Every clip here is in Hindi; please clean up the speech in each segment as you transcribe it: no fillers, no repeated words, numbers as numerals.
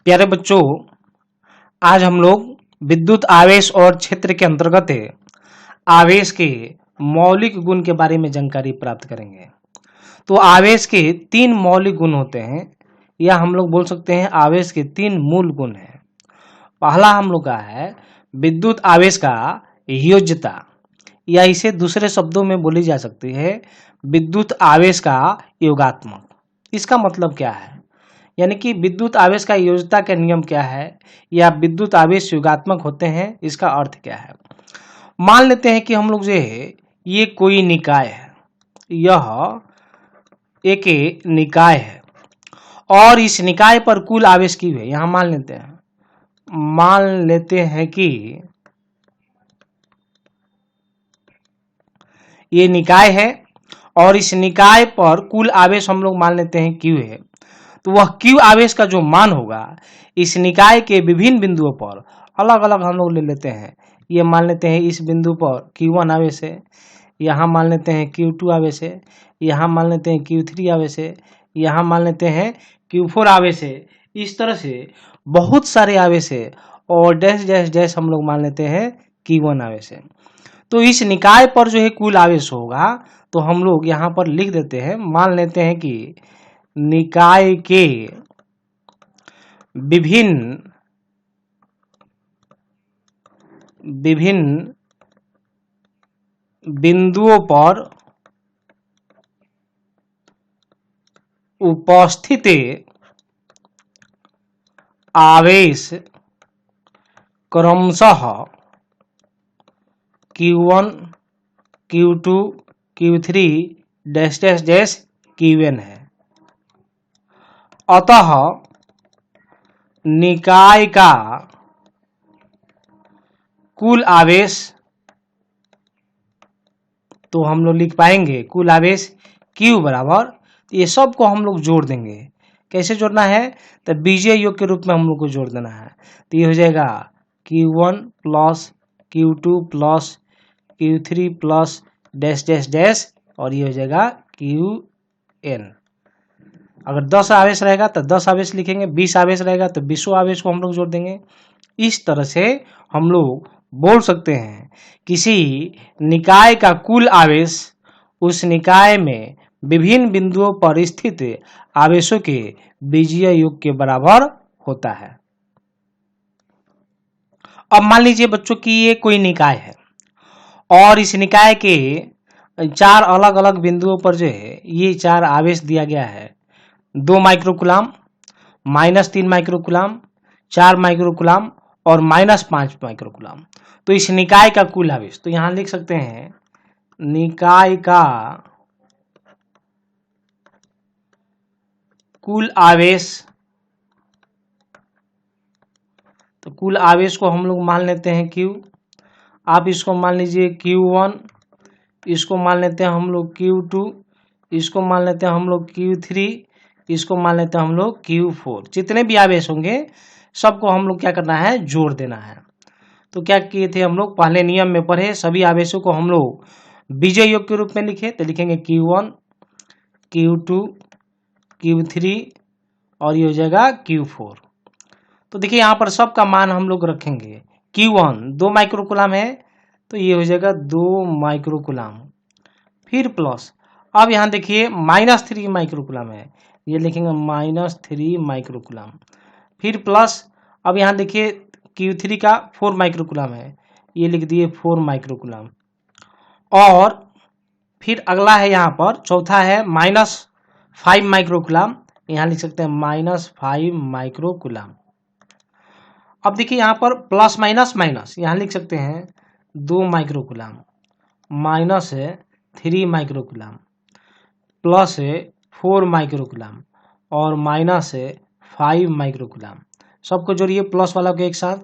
प्यारे बच्चों, आज हम लोग विद्युत आवेश और क्षेत्र के अंतर्गत आवेश के मौलिक गुण के बारे में जानकारी प्राप्त करेंगे। तो आवेश के 3 मौलिक गुण होते हैं, या हम लोग बोल सकते हैं आवेश के 3 मूल गुण हैं। पहला हम लोग का है विद्युत आवेश का योज्यता, या इसे दूसरे शब्दों में बोली जा सकती है विद्युत आवेश का योगात्मक। इसका मतलब क्या है, यानी कि विद्युत आवेश का योज्यता का नियम क्या है, या विद्युत आवेश योगात्मक होते हैं, इसका अर्थ क्या है। मान लेते हैं कि हम लोग जो है ये कोई निकाय है, यह एक निकाय है और इस निकाय पर कुल आवेश Q है। यहां मान लेते हैं कि ये निकाय है और इस निकाय पर कुल आवेश हम लोग मान लेते हैं Q है। तो वह Q आवेश का जो मान होगा इस निकाय के विभिन्न बिंदुओं पर अलग अलग हम लोग ले लेते हैं। ये मान लेते हैं इस बिंदु पर Q1 आवेश है, यहाँ मान लेते हैं Q2 आवेश है, यहाँ मान लेते हैं Q3 आवेश है, यहाँ मान लेते हैं Q4 आवेश है। इस तरह से बहुत सारे आवेश है और डैश डैश डैश हम लोग मान लेते हैं Q1 आवेश है। तो इस निकाय पर जो है कुल आवेश होगा, तो हम लोग यहाँ पर लिख देते हैं, मान लेते हैं कि निकाय के विभिन्न बिंदुओं पर उपस्थित आवेश क्रमशः Q1, Q2, Q3 dash dash dash Qn है। अतः निकाय का कुल आवेश, तो हम लोग लिख पाएंगे कुल आवेश Q बराबर, ये सब को हम लोग जोड़ देंगे। कैसे जोड़ना है, तो बीजीय योग के रूप में हम लोग को जोड़ देना है। तो ये हो जाएगा Q1 plus Q2 plus Q3 plus dash dash dash, और ये हो जाएगा Qn। अगर 10 आवेश रहेगा तो 10 आवेश लिखेंगे, 20 आवेश रहेगा तो 20 आवेश को हम लोग जोड़ देंगे। इस तरह से हम लोग बोल सकते हैं किसी निकाय का कुल आवेश उस निकाय में विभिन्न बिंदुओं पर स्थित आवेशों के बीजीय योग के बराबर होता है। अब मान लीजिए बच्चों कि ये कोई निकाय है और इस निकाय के 4 अलग अलग बिंदुओं पर जो है ये 4 आवेश दिया गया है। 2 माइक्रोकुलाम, -3 माइक्रोकुलाम, 4 माइक्रोकुलाम और -5 माइक्रोकुलाम। तो इस निकाय का कुल आवेश, तो यहां लिख सकते हैं निकाय का कुल आवेश। तो कुल आवेश को हम लोग मान लेते हैं Q। आप इसको मान लीजिए Q1, इसको मान लेते हैं हम लोग Q2, इसको मान लेते हैं हम लोग Q3, इसको मान लेते हैं हम लोग Q4। जितने भी आवेश होंगे सबको हम लोग क्या करना है, जोड़ देना है। तो क्या किए थे हम लोग, पहले नियम में पढ़े, सभी आवेशों को हम लोग बीजीय योग के रूप में लिखे। तो लिखेंगे Q1, Q2, Q3 और ये हो जाएगा Q4। तो देखिए यहाँ पर सबका मान हम लोग रखेंगे। Q1 2 माइक्रोकुलाम है, तो ये हो जाएगा 2 माइक्रोकुलाम, फिर प्लस, अब यहाँ देखिए -3 माइक्रोकुलाम है, ये लिखेंगे -3 माइक्रोकुलाम, फिर प्लस, अब यहाँ देखिए Q3 का 4 माइक्रोकुलाम है, ये लिख दिए 4 माइक्रोकुलाम, और फिर अगला है यहाँ पर चौथा है -5 माइक्रोकुलाम, यहाँ लिख सकते हैं -5 माइक्रोकुलाम। अब देखिए यहाँ पर प्लस माइनस माइनस, यहाँ लिख सकते हैं 2 माइक्रोकुलाम, -3 माइक्रोकुलाम, +4 माइक्रोकुलाम और -5 माइक्रोकुलाम। सबको जोड़िए प्लस वाला को एक साथ,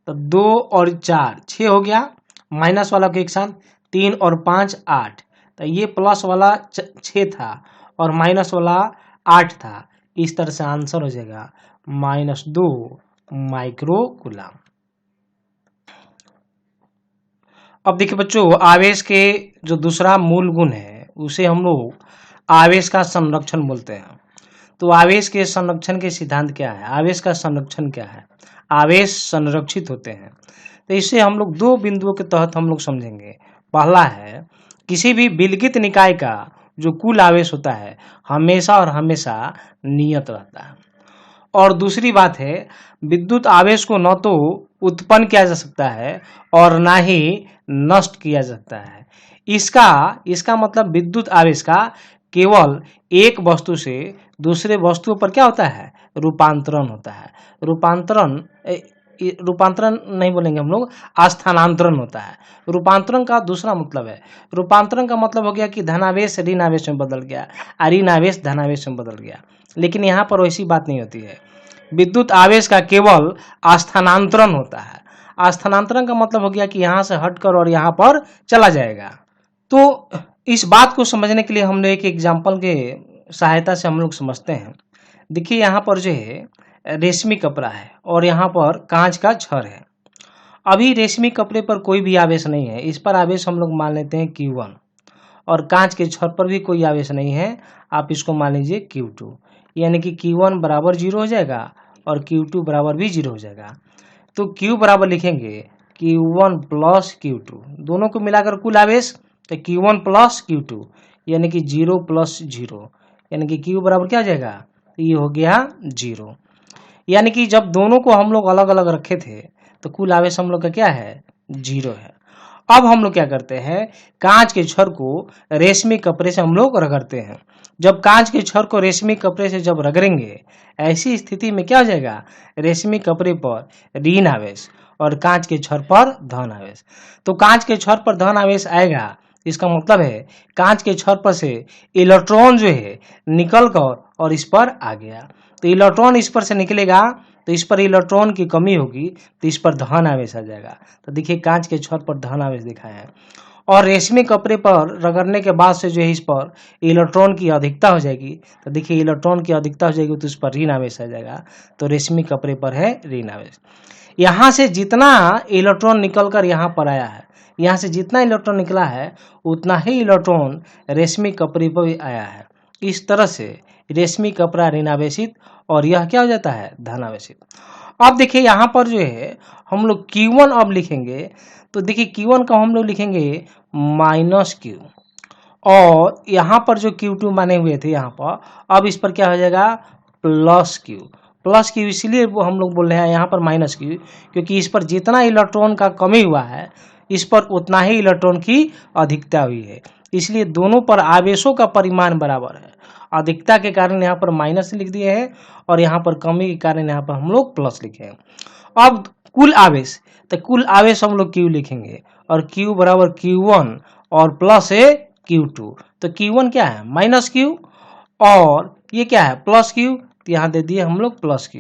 तो 2 और 4 6 हो गया, माइनस वाला को एक साथ 3 और 5 8। तो ये प्लस वाला 6 था और माइनस वाला 8 था। इस तरह से आंसर हो जाएगा -2 माइक्रोकुलाम। अब देखिए बच्चों, आवेश के जो दूसरा मूल गुण है उसे हम लोग आवेश का संरक्षण बोलते हैं। तो आवेश के संरक्षण के सिद्धांत क्या है, आवेश का संरक्षण क्या है, आवेश संरक्षित होते हैं। तो इसे हम लोग दो बिंदुओं के तहत हम लोग समझेंगे। पहला है किसी भी विलगित निकाय का जो कुल आवेश होता है हमेशा और हमेशा नियत रहता है। और दूसरी बात है विद्युत आवेश को न तो उत्पन्न किया जा सकता है और ना ही नष्ट किया जा सकता है। इसका मतलब विद्युत आवेश का केवल एक वस्तु से दूसरे वस्तु पर क्या होता है, रूपांतरण होता है। रूपांतरण नहीं बोलेंगे हम लोग, स्थानांतरण होता है। रूपांतरण का दूसरा मतलब है, रूपांतरण का मतलब हो गया कि धनावेश ऋण आवेश में बदल गया, ऋण आवेश धनावेश में बदल गया। लेकिन यहाँ पर वैसी बात नहीं होती है। विद्युत आवेश का केवल स्थानांतरण होता है। स्थानांतरण का मतलब हो गया कि यहाँ से हटकर और यहाँ पर चला जाएगा। तो इस बात को समझने के लिए हम लोग एक एग्जाम्पल के सहायता से हम लोग समझते हैं। देखिए यहाँ पर जो है रेशमी कपड़ा है और यहाँ पर कांच का छड़ है। अभी रेशमी कपड़े पर कोई भी आवेश नहीं है, इस पर आवेश हम लोग मान लेते हैं Q1, और कांच के छड़ पर भी कोई आवेश नहीं है, आप इसको मान लीजिए Q2, यानी कि Q1 बराबर 0 हो जाएगा और Q2 बराबर भी 0 हो जाएगा। तो Q बराबर लिखेंगे Q1 प्लस Q2, दोनों को मिलाकर कुल आवेश तो Q1 प्लस Q2 यानी कि 0 प्लस 0, यानी कि Q बराबर क्या हो जाएगा, ये हो गया 0। यानी कि जब दोनों को हम लोग अलग अलग रखे थे तो कुल आवेश हम लोग का क्या है, 0 है। अब हम लोग क्या करते हैं, कांच के छड़ को रेशमी कपड़े से हम लोग रगड़ते हैं। जब कांच के छड़ को रेशमी कपड़े से जब रगड़ेंगे, ऐसी स्थिति में क्या हो जाएगा, रेशमी कपड़े पर ऋण आवेश और कांच के छड़ पर धन आवेश। तो कांच के छड़ पर धन आवेश आएगा, इसका मतलब है कांच के छड़ पर से इलेक्ट्रॉन जो है निकल कर और इस पर आ गया। तो इलेक्ट्रॉन इस पर से निकलेगा तो इस पर इलेक्ट्रॉन की कमी होगी तो इस पर धन आवेश आ जाएगा। तो देखिए कांच के छड़ पर धन आवेश दिखाया है, और रेशमी कपड़े पर रगड़ने के बाद से जो है इस पर इलेक्ट्रॉन की अधिकता हो जाएगी। तो देखिए इलेक्ट्रॉन की अधिकता हो जाएगी तो इस पर ऋण आवेश आ जाएगा। तो रेशमी कपड़े पर है ऋण आवेश। यहाँ से जितना इलेक्ट्रॉन निकल कर यहाँ पर आया है, यहाँ से जितना इलेक्ट्रॉन निकला है उतना ही इलेक्ट्रॉन रेशमी कपड़े पर भी आया है। इस तरह से रेशमी कपड़ा ऋणावेशित और यह क्या हो जाता है, धनावेशित। अब देखिए यहाँ पर जो है हम लोग Q1 अब लिखेंगे, तो देखिए Q1 का हम लोग लिखेंगे -Q, और यहाँ पर जो Q2 माने हुए थे यहाँ पर, अब इस पर क्या हो जाएगा, प्लस Q इसलिए वो हम लोग बोल रहे हैं यहाँ पर -Q, क्योंकि इस पर जितना इलेक्ट्रॉन का कमी हुआ है इस पर उतना ही इलेक्ट्रॉन की अधिकता हुई है, इसलिए दोनों पर आवेशों का परिमाण बराबर है। अधिकता के कारण यहाँ पर माइनस लिख दिए हैं और यहाँ पर कमी के कारण यहाँ पर हम लोग प्लस लिखे हैं। अब कुल आवेश, तो कुल आवेश हम लोग Q लिखेंगे और Q बराबर Q1 और प्लस है Q2। तो Q1 क्या है, -Q, और ये क्या है, +Q, तो यहाँ दे दिए हम लोग +Q,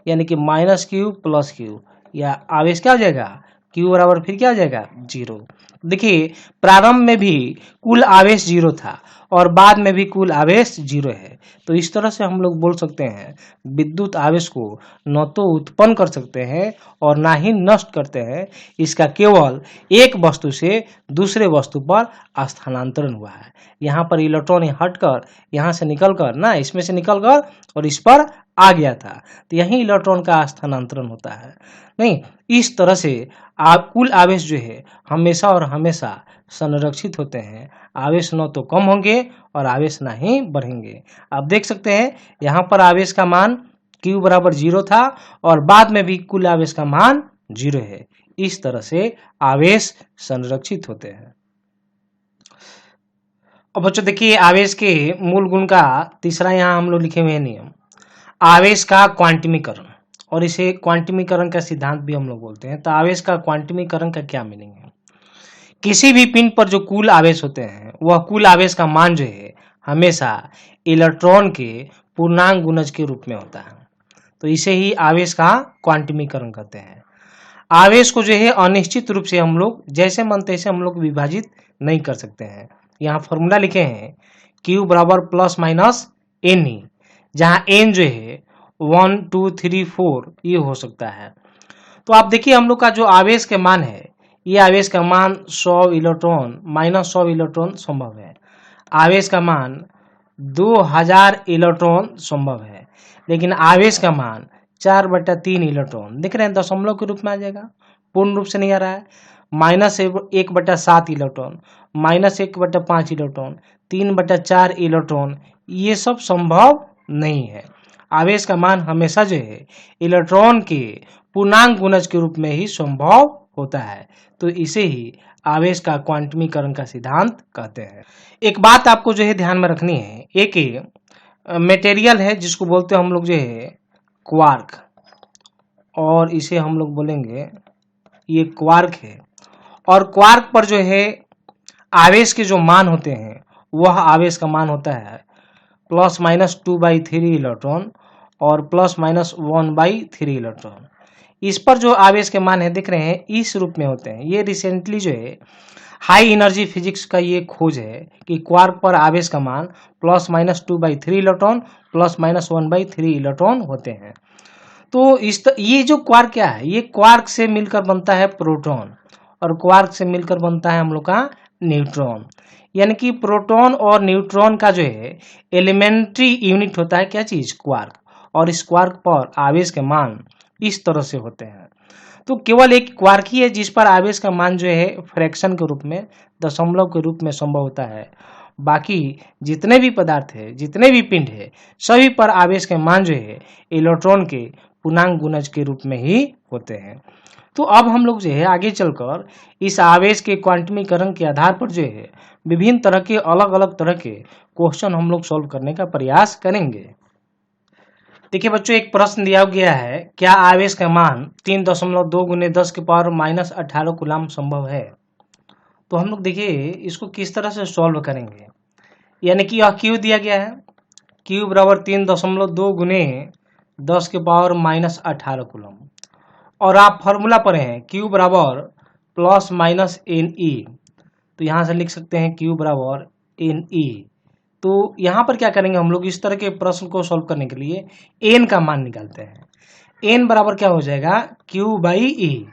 यानी कि -Q प्लस Q, या आवेश क्या हो जाएगा, Q बराबर फिर क्या हो जाएगा, 0। देखिए प्रारंभ में भी कुल आवेश 0 था और बाद में भी कुल आवेश 0 है। तो इस तरह से हम लोग बोल सकते हैं विद्युत आवेश को न तो उत्पन्न कर सकते हैं और ना ही नष्ट करते हैं, इसका केवल एक वस्तु से दूसरे वस्तु पर स्थानांतरण हुआ है। यहाँ पर इलेक्ट्रॉन हटकर यहाँ से निकलकर ना, इसमें से निकलकर और इस पर आ गया था, तो यही इलेक्ट्रॉन का स्थानांतरण होता है। नहीं, इस तरह से कुल आवेश जो है हमेशा और हमेशा संरक्षित होते हैं। आवेश न तो कम होंगे और आवेश ना ही बढ़ेंगे। आप देख सकते हैं यहाँ पर आवेश का मान Q बराबर 0 था और बाद में भी कुल आवेश का मान 0 है। इस तरह से आवेश संरक्षित होते हैं। अब बच्चों देखिए आवेश के मूल गुण का तीसरा यहाँ हम लोग लिखे हुए हैं नियम, आवेश का क्वांटमीकरण, और इसे क्वांटमीकरण का सिद्धांत भी हम लोग बोलते हैं। तो आवेश का क्वांटमीकरण का क्या मीनिंग है, किसी भी पिंड पर जो कुल आवेश होते हैं वह कुल आवेश का मान जो है हमेशा इलेक्ट्रॉन के पूर्णांक गुणज के रूप में होता है। तो इसे ही आवेश का क्वांटमीकरण कहते हैं। आवेश को जो है अनिश्चित रूप से हम लोग जैसे मन तैसे हम लोग विभाजित नहीं कर सकते हैं। यहाँ फॉर्मूला लिखे हैं Q बराबर ±N, जहाँ N जो है 1 2 3 4 ये हो सकता है। तो आप देखिए हम लोग का जो आवेश के मान है, ये आवेश का मान 100 इलेक्ट्रॉन -100 इलेक्ट्रॉन संभव है। आवेश का मान 2000 इलेक्ट्रॉन संभव है, लेकिन आवेश का मान 4/3 इलेक्ट्रॉन, दिख रहे हैं दशमलव के रूप में आ जाएगा, पूर्ण रूप से नहीं आ रहा है। -1/7 इलेक्ट्रॉन, -1/5 इलेक्ट्रॉन, 3/4 इलेक्ट्रॉन, ये सब संभव नहीं है। आवेश का मान हमेशा जो है इलेक्ट्रॉन के पूर्णांक गुणज के रूप में ही संभव होता है, तो इसे ही आवेश का क्वांटमीकरण का सिद्धांत कहते हैं। एक बात आपको जो है ध्यान में रखनी है, एक मटेरियल है जिसको बोलते हैं हम लोग जो है क्वार्क, और इसे हम लोग बोलेंगे ये क्वार्क है, और क्वार्क पर जो है आवेश के जो मान होते हैं वह आवेश का मान होता है ±2/3 इलेक्ट्रॉन और ±1/3 इलेक्ट्रॉन। इस पर जो आवेश के मान है दिख रहे हैं इस रूप में होते हैं। ये रिसेंटली जो है हाई एनर्जी फिजिक्स का ये खोज है कि क्वार्क पर आवेश का मान ±2/3 इलेक्ट्रॉन ±1/3 इलेक्ट्रॉन होते हैं। तो ये जो क्वार्क क्या है, ये क्वार्क से मिलकर बनता है प्रोटॉन, और क्वार्क से मिलकर बनता है हम लोग का न्यूट्रॉन। यानी कि प्रोटॉन और न्यूट्रॉन का जो है एलिमेंट्री यूनिट होता है क्या चीज, क्वार्क, और इस क्वार्क पर आवेश के मान इस तरह से होते हैं। तो केवल एक क्वार्क ही है जिस पर आवेश का मान जो है फ्रैक्शन के रूप में, दशमलव के रूप में संभव होता है। बाकी जितने भी पदार्थ है, जितने भी पिंड है, सभी पर आवेश के मान जो है इलेक्ट्रॉन के पूर्णांक गुणज के रूप में ही होते हैं। तो अब हम लोग जो है आगे चलकर इस आवेश के क्वांटमीकरण के आधार पर जो है विभिन्न तरह के अलग अलग तरह के क्वेश्चन हम लोग सॉल्व करने का प्रयास करेंगे। देखिए बच्चों, एक प्रश्न दिया गया है, क्या आवेश का मान 3.2 × 10⁻18 कूलम संभव है। तो हम लोग देखिए इसको किस तरह से सॉल्व करेंगे। यानी कि यह क्यू दिया गया है, क्यू बराबर 3.2 × 10⁻18 कूलम, और आप फॉर्मूला पढ़े हैं क्यू बराबर ±NE, तो यहाँ से लिख सकते हैं क्यू बराबर NE। तो यहाँ पर क्या करेंगे हम लोग, इस तरह के प्रश्न को सॉल्व करने के लिए एन का मान निकालते हैं। एन बराबर क्या हो जाएगा, Q/E,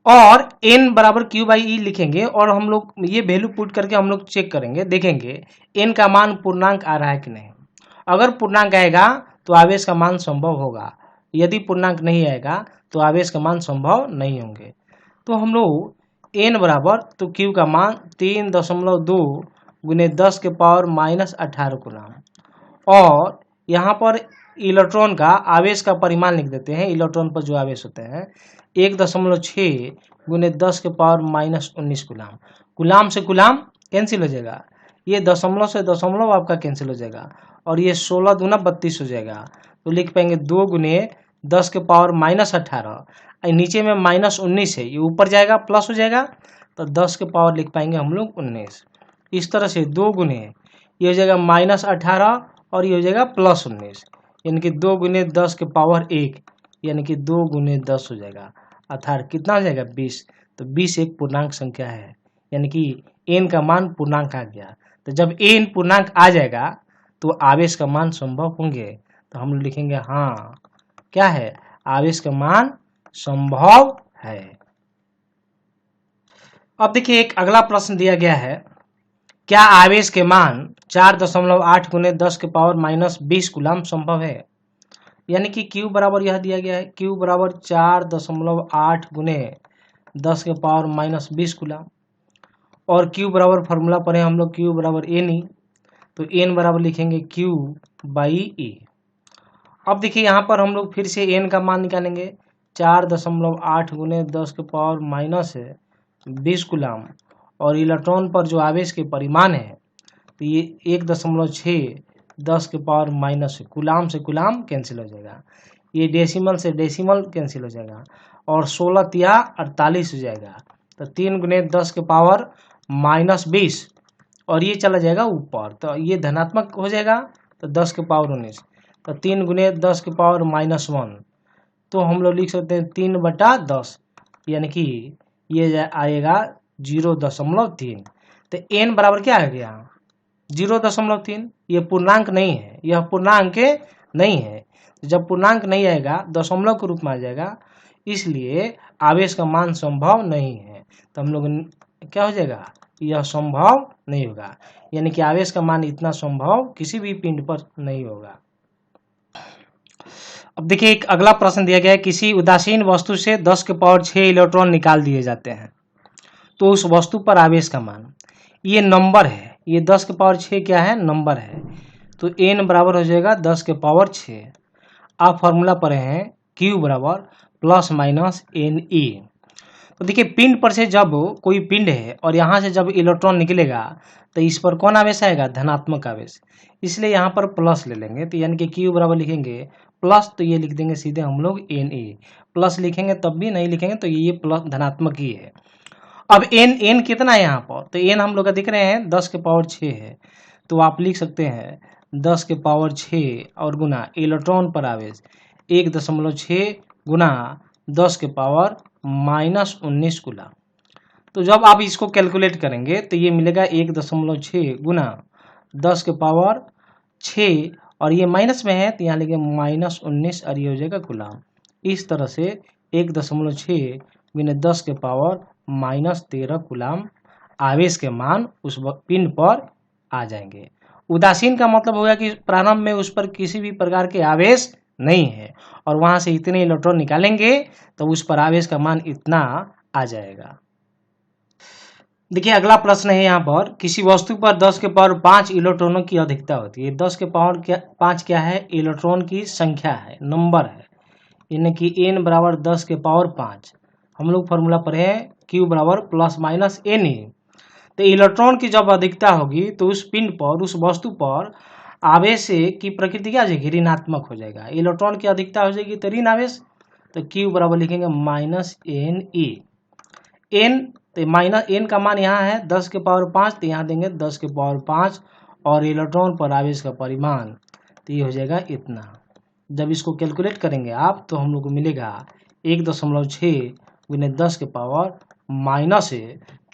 और एन बराबर Q/E लिखेंगे, और हम लोग ये वैल्यू पुट करके हम लोग चेक करेंगे, देखेंगे एन का मान पूर्णांक आ रहा है कि नहीं। अगर पूर्णांक आएगा तो आवेश का मान संभव होगा, यदि पूर्णांक नहीं आएगा तो आवेश का मान संभव नहीं होंगे। तो हम लोग एन बराबर, तो क्यू का मान 3.2 × 10⁻18 कूलम, और यहाँ पर इलेक्ट्रॉन का आवेश का परिमाण लिख देते हैं। इलेक्ट्रॉन पर जो आवेश होते हैं 1.6 × 10⁻19 कूलम। कूलम से कूलम कैंसिल हो जाएगा, ये दशमलव से दशमलव आपका कैंसिल हो जाएगा, और ये 16 दूना 32 हो जाएगा। तो लिख पाएंगे 2 × 10⁻18, नीचे में -19 है, ये ऊपर जाएगा प्लस हो जाएगा, तो 10 के पावर लिख पाएंगे हम लोग 19। इस तरह से 2 गुने ये हो जाएगा -18 और ये हो जाएगा +19, यानी कि 2 × 10⁻1, यानी कि 2 × 10 हो जाएगा, अर्थात कितना हो जाएगा 20। तो 20 एक पूर्णांक संख्या है, यानी कि एन का मान पूर्णांक आ गया। तो जब एन पूर्णांक आ जाएगा तो आवेश का मान संभव होंगे। तो हम लोग लिखेंगे हाँ, क्या है, आवेश का मान संभव है। अब देखिए एक अगला प्रश्न दिया गया है, क्या आवेश के मान 4.8 × 10⁻20 कूलम संभव है। यानी कि Q बराबर यह दिया गया है, Q बराबर 4.8 × 10⁻20 कूलम, और Q बराबर फॉर्मूला पढ़े हम लोग Q बराबर NE, तो N बराबर लिखेंगे Q/E। अब देखिए यहाँ पर हम लोग फिर से N का मान निकालेंगे, 4.8 × 10⁻20 कूलम, और इलेक्ट्रॉन पर जो आवेश के परिमाण है तो ये 1.6 10⁻⁻, कूलम से कूलम कैंसिल हो जाएगा, ये डेसिमल से डेसिमल कैंसिल हो जाएगा, और 16 तिया 48 हो जाएगा। तो 3 × 10⁻20, और ये चला जाएगा ऊपर, तो ये धनात्मक हो जाएगा, तो 10⁻19, तो 3 × 10⁻−1, तो हम लोग लिख सकते हैं 3/10, यानी कि ये आएगा 0.3। तो n बराबर क्या आ गया, 0.3। ये पूर्णांक नहीं है, यह पूर्णांक नहीं है। जब पूर्णांक नहीं आएगा दशमलव के रूप में आ जाएगा, इसलिए आवेश का मान संभव नहीं है। तो हम लोग क्या हो जाएगा, यह संभव नहीं होगा, यानी कि आवेश का मान इतना संभव किसी भी पिंड पर नहीं होगा। अब देखिए एक अगला प्रश्न दिया गया है, किसी उदासीन वस्तु से 10 के पावर 6 इलेक्ट्रॉन निकाल दिए जाते हैं तो उस वस्तु पर आवेश का मान, ये नंबर है, ये 10 के पावर 6 क्या है, नंबर है, तो n बराबर हो जाएगा 10 के पावर 6। आप फॉर्मूला पढ़े हैं q बराबर प्लस माइनस एन ई। तो देखिए पिंड पर से जब कोई पिंड है और यहाँ से जब इलेक्ट्रॉन निकलेगा तो इस पर कौन आवेश आएगा, धनात्मक आवेश, इसलिए यहाँ पर प्लस ले लेंगे, तो यानी कि q बराबर लिखेंगे प्लस, तो ये लिख देंगे सीधे हम लोग एन ई, प्लस लिखेंगे तब भी, नहीं लिखेंगे तो ये प्लस धनात्मक ही है। अब n कितना है यहाँ पर, तो n हम लोग का दिख रहे हैं 10 के पावर 6 है, तो आप लिख सकते हैं 10 के पावर 6 और गुना इलेक्ट्रॉन पर आवेश 1.6 गुना 10 के पावर माइनस 19 कूलम। तो जब आप इसको कैलकुलेट करेंगे तो ये मिलेगा 1.6 गुना 10 के पावर 6 और ये माइनस में है तो यहाँ लिखे माइनस 19 और ये हो जाएगा कूलम। इस तरह से 1.6 गुना 10 के पावर माइनस 13 कूलम आवेश के मान उस पिंड पर आ जाएंगे। उदासीन का मतलब होगा कि प्रारंभ में उस पर किसी भी प्रकार के आवेश नहीं है और वहां से इतने इलेक्ट्रॉन निकालेंगे तो उस पर आवेश का मान इतना आ जाएगा। देखिए अगला प्रश्न है यहाँ पर, किसी वस्तु पर 10 के पावर 5 इलेक्ट्रॉनों की अधिकता होती है। 10 के पावर 5 क्या है, इलेक्ट्रॉन की संख्या है, नंबर है, यानी कि n बराबर 10 के पावर 5। हम लोग फॉर्मूला पर है q बराबर प्लस माइनस एन ई। तो इलेक्ट्रॉन की जब अधिकता होगी तो उस पिंड पर, उस वस्तु पर आवेश की प्रकृति क्या हो जाएगी, ऋणात्मक हो जाएगा। इलेक्ट्रॉन की अधिकता हो जाएगी तो ऋण आवेश, तो q बराबर लिखेंगे माइनस एन ई। n तो माइनस n का मान यहाँ है 10 के पावर 5, तो यहाँ देंगे 10 के पावर 5 और इलेक्ट्रॉन पर आवेश का परिमाण, तो ये हो जाएगा इतना। जब इसको कैलकुलेट करेंगे आप तो हम लोग को मिलेगा 1.6 गुने 10 के पावर माइनस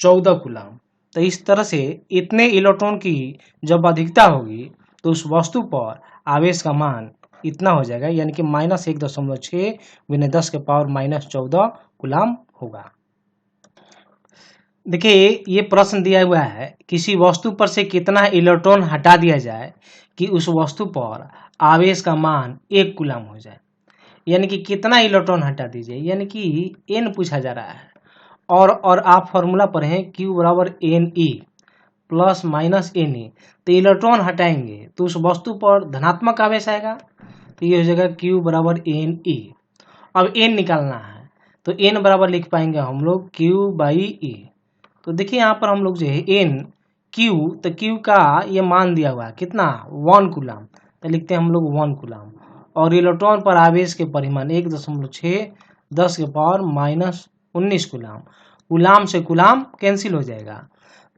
14 कूलम। तो इस तरह से इतने इलेक्ट्रॉन की जब अधिकता होगी तो उस वस्तु पर आवेश का मान इतना हो जाएगा, यानी कि माइनस 1.6 गुने 10 के पावर माइनस 14 कूलम होगा। देखिए ये प्रश्न दिया हुआ है, किसी वस्तु पर से कितना इलेक्ट्रॉन हटा दिया जाए कि उस वस्तु पर आवेश का मान 1 कूलम हो जाए, यानी कि कितना इलेक्ट्रॉन हटा दीजिए, यानी कि n पूछा जा रहा है। और आप फॉर्मूला पर हैं q बराबर N E plus minus N E. तो इलेक्ट्रॉन हटाएंगे तो उस वस्तु पर धनात्मक आवेश आएगा, तो ये हो जाएगा q बराबर एन ई। अब n निकालना है तो n बराबर लिख पाएंगे हम लोग q बाई ई। तो देखिए यहाँ पर हम लोग जो है n q, तो q का ये मान दिया हुआ है कितना, 1 कूलम, तो लिखते हैं हम लोग 1 कूलम। और इलेक्ट्रॉन पर आवेश के परिमाण 1.6 10 के पावर माइनस 19 कूलम। कूलम से कूलम कैंसिल हो जाएगा,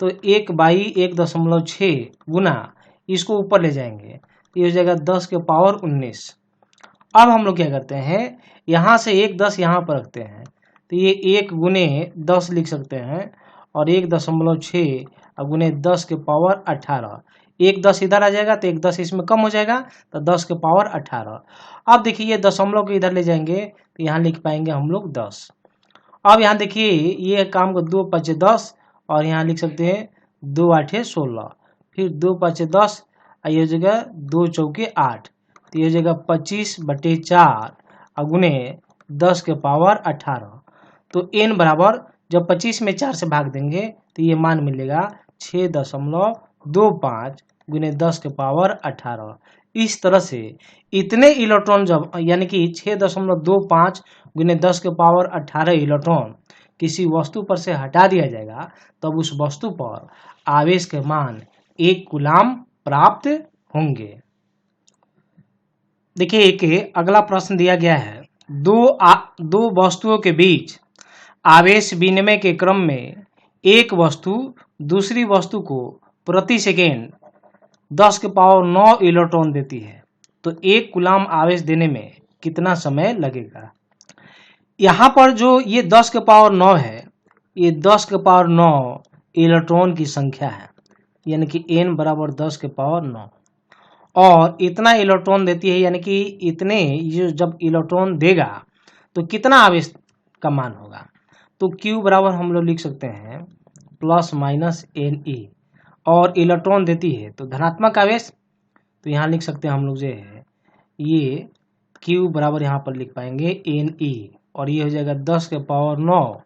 तो 1/1.6 गुना इसको ऊपर ले जाएंगे, ये हो जाएगा 10 के पावर 19। अब हम लोग क्या करते हैं, यहाँ से 1 10 यहाँ पर रखते हैं, तो ये 1 गुने 10 लिख सकते हैं और 1.6 गुने 10 के पावर 18। 1 10 इधर आ जाएगा तो 1 10 इसमें कम हो जाएगा, तो 10 के पावर 18। अब देखिए ये दशमलव को इधर ले जाएंगे तो यहाँ लिख पाएंगे हम लोग 10। अब यहाँ देखिए ये काम को 2 5 10 और यहाँ लिख सकते हैं 2 8 16, फिर 2 5 10, ये हो जाएगा 2 चौके 8, तो ये हो जाएगा 25/4 गुने 10 के पावर 18। तो n बराबर जब 25 में 4 से भाग देंगे तो ये मान मिलेगा 6.25 गुने 10 के पावर 18। इस तरह से इतने इलेक्ट्रॉन जब, यानी कि 6.25 गुने 10 के पावर 18 इलेक्ट्रॉन किसी वस्तु पर से हटा दिया जाएगा तब उस वस्तु पर आवेश के मान 1 कूलम प्राप्त होंगे। देखिए एक अगला प्रश्न दिया गया है, दो वस्तुओं के बीच आवेश विनिमय के क्रम में एक वस्तु दूसरी वस्तु को प्रति सेकेंड 10 के पावर 9 इलेक्ट्रॉन देती है, तो 1 कूलम आवेश देने में कितना समय लगेगा। यहाँ पर जो ये 10 के पावर 9 है, ये 10 के पावर 9 इलेक्ट्रॉन की संख्या है, यानी कि n बराबर 10 के पावर 9 और इतना इलेक्ट्रॉन देती है, यानी कि इतने ये जब इलेक्ट्रॉन देगा तो कितना आवेश का मान होगा। तो Q बराबर हम लोग लिख सकते हैं प्लस माइनस Ne और इलेक्ट्रॉन देती है तो धनात्मक आवेश। तो यहाँ लिख सकते हैं हम लोग जो है ये Q बराबर यहाँ पर लिख पाएंगे Ne और ये हो जाएगा 10 के पावर 9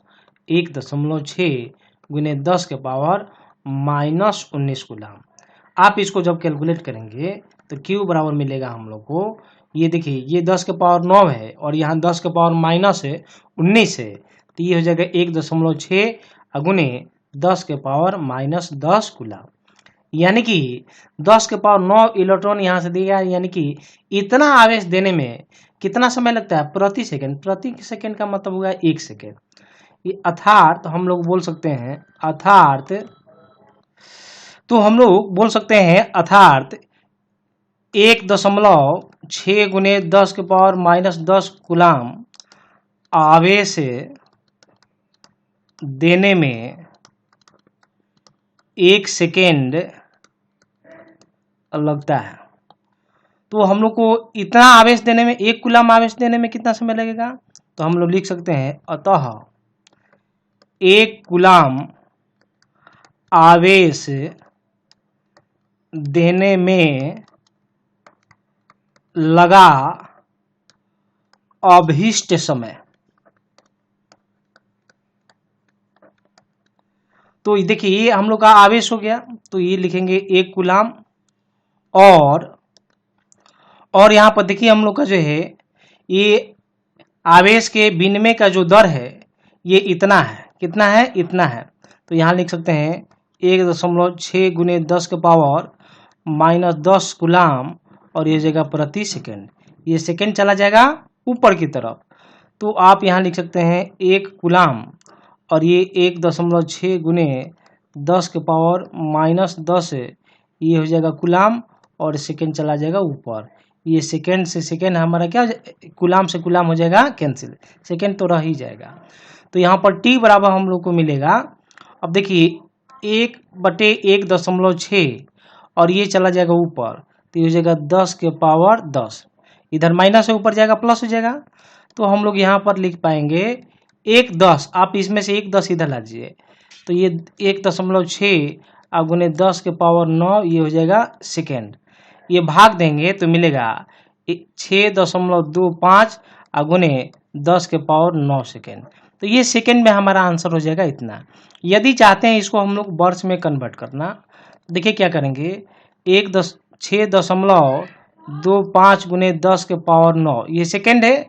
1.6 गुने 10 के पावर माइनस 19 कूलम। आप इसको जब कैलकुलेट करेंगे तो Q बराबर मिलेगा हम लोग को, ये देखिए ये 10 के पावर 9 है और यहाँ 10 के पावर माइनस है 19 है, तो ये हो जाएगा 1.6 गुने 10 के पावर माइनस 10 कूलम। यानी कि 10 के पावर 9 इलेक्ट्रॉन यहाँ से दिया, यानी कि इतना आवेश देने में कितना समय लगता है प्रति सेकंड। प्रति सेकंड का मतलब होगा 1 सेकंड। ये अर्थात हम लोग बोल सकते हैं अर्थात 1.6 गुने 10 के पावर माइनस 10 कूलम आवेश देने में 1 सेकेंड लगता है। तो हम लोग को इतना आवेश देने में 1 कूलम आवेश देने में कितना समय लगेगा, तो हम लोग लिख सकते हैं अतः 1 कूलम आवेश देने में लगा अभीष्ट समय। तो देखिए ये हम लोग का आवेश हो गया, तो ये लिखेंगे 1 कूलम और यहाँ पर देखिए हम लोग का जो है ये आवेश के विनिमय का जो दर है ये इतना है, कितना है, इतना है। तो यहाँ लिख सकते हैं 1.6 गुने 10 के पावर माइनस 10 कूलम और ये जगह प्रति सेकंड, ये सेकंड चला जाएगा ऊपर की तरफ। तो आप यहाँ लिख सकते हैं 1 कूलम और ये 1.6 गुने 10 के पावर माइनस 10 ये हो जाएगा कूलम और सेकंड चला जाएगा ऊपर। ये सेकंड से सेकंड हमारा क्या, कूलम से कूलम हो जाएगा कैंसिल, सेकंड तो रह ही जाएगा। तो यहाँ पर T बराबर हम लोग को मिलेगा, अब देखिए 1/1.6 और ये चला जाएगा ऊपर, तो ये हो जाएगा 10 के पावर 10, इधर माइनस है ऊपर जाएगा प्लस हो जाएगा। तो हम लोग यहाँ पर लिख पाएंगे 1/10, आप इसमें से 1/10 इधर ला दीजिए, तो ये 1.6 गुने 10 के पावर 9 ये हो जाएगा सेकेंड। ये भाग देंगे तो मिलेगा 6.25 गुने 10 के पावर 9 सेकेंड। तो ये सेकेंड में हमारा आंसर हो जाएगा इतना। यदि चाहते हैं इसको हम लोग वर्ष में कन्वर्ट करना, देखिए क्या करेंगे 6.25 गुने 10 के पावर 9 ये सेकेंड है।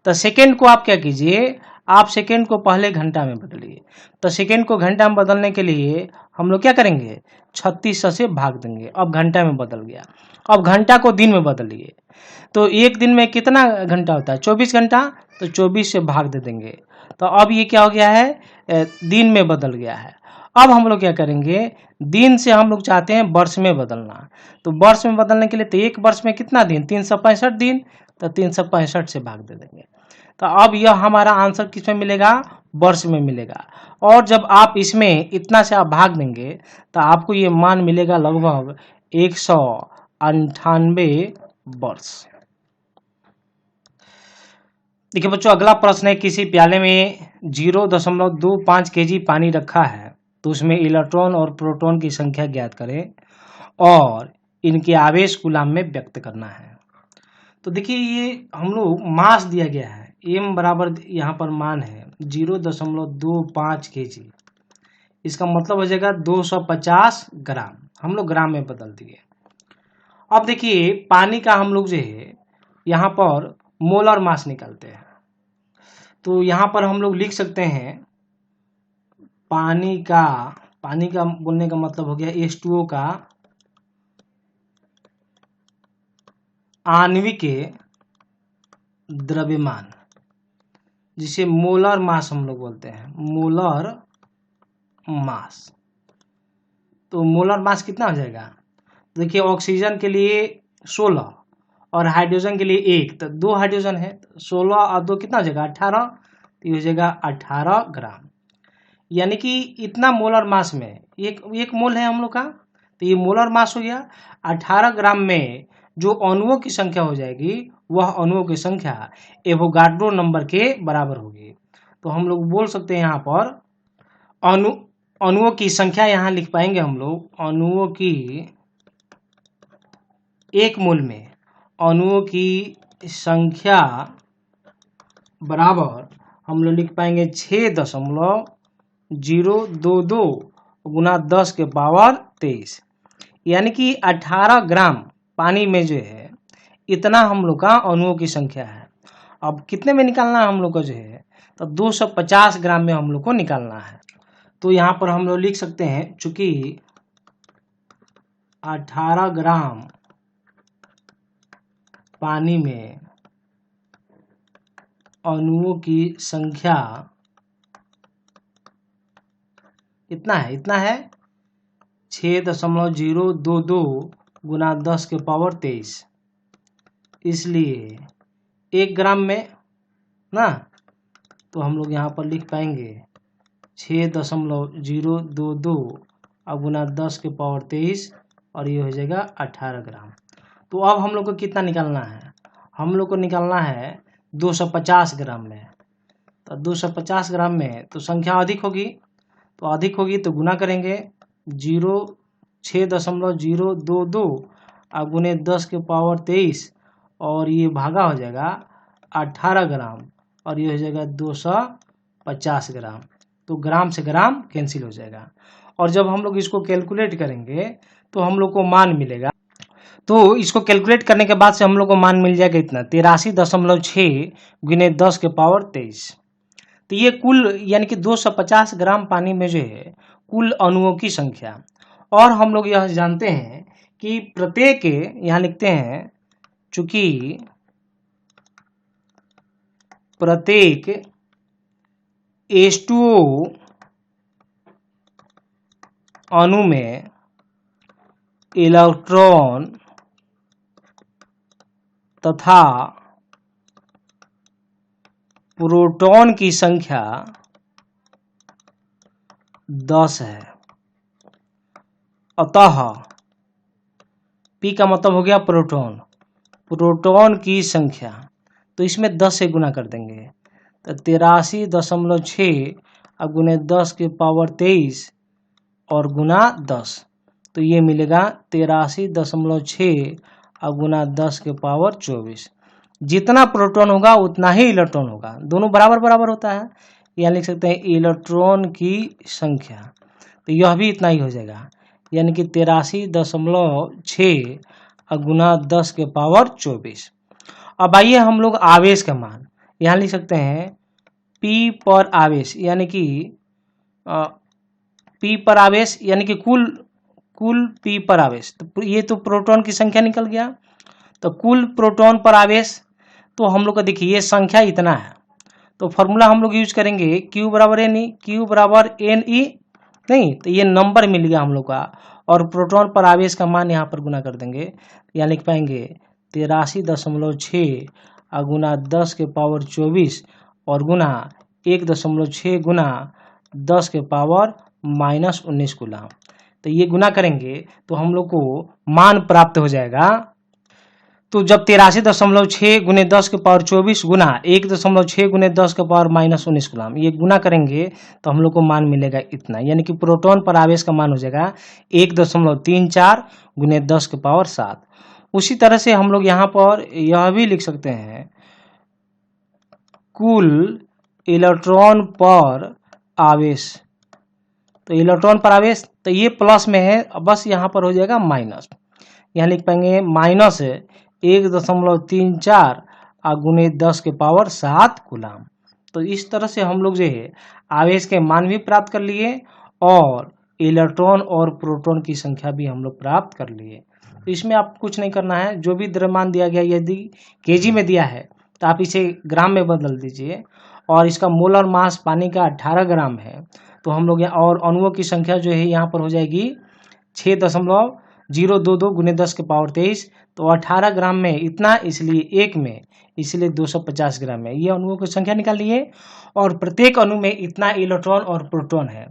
तो सेकेंड को आप क्या कीजिए, आप सेकेंड को पहले घंटा में बदलिए। तो सेकेंड को घंटा में बदलने के लिए हम लोग क्या करेंगे 36 से भाग देंगे, अब घंटा में बदल गया। अब घंटा को दिन में बदलिए, तो एक दिन में कितना घंटा होता है 24 घंटा, तो 24 से भाग दे देंगे। तो अब ये क्या हो गया है, दिन में बदल गया है। अब हम लोग क्या करेंगे, दिन से हम लोग चाहते हैं वर्ष में बदलना, तो वर्ष में बदलने के लिए तो एक वर्ष में कितना दिन 365 दिन, तो 365 से भाग दे देंगे। तो अब यह हमारा आंसर किस में मिलेगा, वर्ष में मिलेगा। और जब आप इसमें इतना से आप भाग देंगे तो आपको ये मान मिलेगा लगभग 198 वर्ष। देखिए बच्चों अगला प्रश्न है, किसी प्याले में 0.25 kg पानी रखा है तो उसमें इलेक्ट्रॉन और प्रोटॉन की संख्या ज्ञात करें और इनके आवेश कूलम में व्यक्त करना है। तो देखिए ये हम लोग मास दिया गया है, m बराबर यहाँ पर मान है 0.25 kg, इसका मतलब हो जाएगा 250 ग्राम, हम लोग ग्राम में बदल दिए। अब देखिए पानी का हम लोग जो है यहाँ पर मोलर मास निकालते हैं, तो यहाँ पर हम लोग लिख सकते हैं पानी का बोलने का मतलब हो गया H2O का आणविक द्रव्यमान, जिसे मोलर मास हम लोग बोलते हैं, मोलर मास। तो मोलर मास कितना हो जाएगा, देखिए ऑक्सीजन के लिए 16 और हाइड्रोजन के लिए 1, तो 2 हाइड्रोजन है, 16 और 2 कितना हो जाएगा 18, तो ये हो जाएगा 18 ग्राम। यानी कि इतना मोलर मास में एक मोल है हम लोग का, तो ये मोलर मास हो गया। 18 ग्राम में जो अणुओं की संख्या हो जाएगी वह अणुओं की संख्या एवोगाड्रो नंबर के बराबर होगी। तो हम लोग बोल सकते हैं यहाँ पर अणुओं की संख्या यहाँ लिख पाएंगे हम लोग, अणुओं की एक मूल में अणुओं की संख्या बराबर हम लोग लिख पाएंगे 6.022 गुना 10 के पावर 23, यानी कि 18 ग्राम पानी में जो है इतना हम लोग का अणुओं की संख्या है। अब कितने में निकालना है हम लोग को जो है, तो 250 ग्राम में हम लोग को निकालना है। तो यहाँ पर हम लोग लिख सकते हैं, चूंकि 18 ग्राम पानी में अणुओं की संख्या इतना है 6.022 गुना 10 के पावर 23, इसलिए 1 ग्राम में ना, तो हम लोग यहाँ पर लिख पाएंगे 6.022 और गुना 10 के पावर 23 और ये हो जाएगा 18 ग्राम। तो अब हम लोग को कितना निकालना है, हम लोग को निकालना है 250 ग्राम में। तो 250 ग्राम में तो संख्या अधिक होगी, तो गुना करेंगे 6.022 और गुने 10 के पावर 23 और ये भागा हो जाएगा 18 ग्राम और ये हो जाएगा 250 ग्राम। तो ग्राम से ग्राम कैंसिल हो जाएगा और जब हम लोग इसको कैलकुलेट करेंगे तो हम लोग को मान मिलेगा। तो इसको कैलकुलेट करने के बाद से हम लोग को मान मिल जाएगा इतना 83.6 गुने 10 के पावर 23। तो ये कुल यानी कि 250 ग्राम पानी में जो है कुल अणुओं की संख्या। और हम लोग यह जानते हैं कि प्रत्येक, यहाँ लिखते हैं, चूंकि प्रत्येक H2O अणु में इलेक्ट्रॉन तथा प्रोटॉन की संख्या 10 है। अतः P का मतलब हो गया प्रोटॉन की संख्या, तो इसमें 10 से गुना कर देंगे तो 83.6 और गुने 10 के पावर 23 और गुना 10, तो ये मिलेगा 83.6 और गुना 10 के पावर 24। जितना प्रोटॉन होगा उतना ही इलेक्ट्रॉन होगा, दोनों बराबर बराबर होता है। यहाँ लिख सकते हैं इलेक्ट्रॉन की संख्या, तो यह भी इतना ही हो जाएगा, यानी कि 83.6 और गुना 10 के पावर 24। अब आइए हम लोग आवेश का मान यहाँ लिख सकते हैं, P पर आवेश यानी कि P पर आवेश यानी कि कुल P पर आवेश, तो ये तो प्रोटॉन की संख्या निकल गया, तो कुल प्रोटॉन पर आवेश, तो हम लोग का देखिए ये संख्या इतना है, तो फॉर्मूला हम लोग यूज करेंगे Q बराबर NE, Q बराबर NE नहीं, तो ये नंबर मिल गया हम लोग का, और प्रोटॉन पर आवेश का मान यहाँ पर गुना कर देंगे, यहाँ लिख पाएंगे 83.6 और गुना 10 के पावर 24 और गुना 1.6 गुना 10 के पावर -19 गुना, तो ये गुना करेंगे तो हम लोग को मान प्राप्त हो जाएगा। तो जब 83.6 गुने 10 के पावर 24 गुना 1.6 गुने 10 के पावर -19 गुना ये गुना करेंगे तो हम लोग को मान मिलेगा इतना, यानी कि प्रोटॉन पर आवेश का मान हो जाएगा 1.34 गुने 10 के पावर 7। उसी तरह से हम लोग यहाँ पर यह भी लिख सकते हैं, कुल इलेक्ट्रॉन पर आवेश, तो इलेक्ट्रॉन पर आवेश तो ये प्लस में है, बस यहाँ पर हो जाएगा माइनस, यहाँ लिख पाएंगे -1.34 और गुने 10 के पावर 7 कूलम। तो इस तरह से हम लोग जो है आवेश के मान भी प्राप्त कर लिए और इलेक्ट्रॉन और प्रोटॉन की संख्या भी हम लोग प्राप्त कर लिए। तो इसमें आप कुछ नहीं करना है, जो भी द्रव्यमान दिया गया यदि केजी में दिया है तो आप इसे ग्राम में बदल दीजिए, और इसका मोलर मास पानी का 18 ग्राम है, तो हम लोग और अणुओं की संख्या जो है यहाँ पर हो जाएगी 6.022 गुने 10 के पावर 23, तो 18 ग्राम में इतना, इसलिए 1 में, इसलिए 250 ग्राम में ये अणुओं की संख्या निकाल लिए, और प्रत्येक अणु में इतना इलेक्ट्रॉन और प्रोटॉन है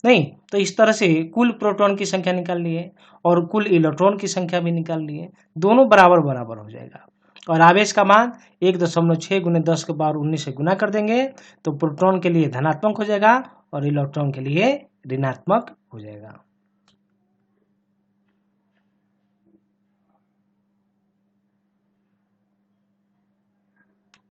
नहीं, तो इस तरह से कुल प्रोटॉन की संख्या निकाल लिए और कुल इलेक्ट्रॉन की संख्या भी निकाल लिए, दोनों बराबर बराबर हो जाएगा। और आवेश का मान 1.6 गुने 10 के पावर 19 से गुना कर देंगे तो प्रोटॉन के लिए धनात्मक हो जाएगा और इलेक्ट्रॉन के लिए ऋणात्मक हो जाएगा।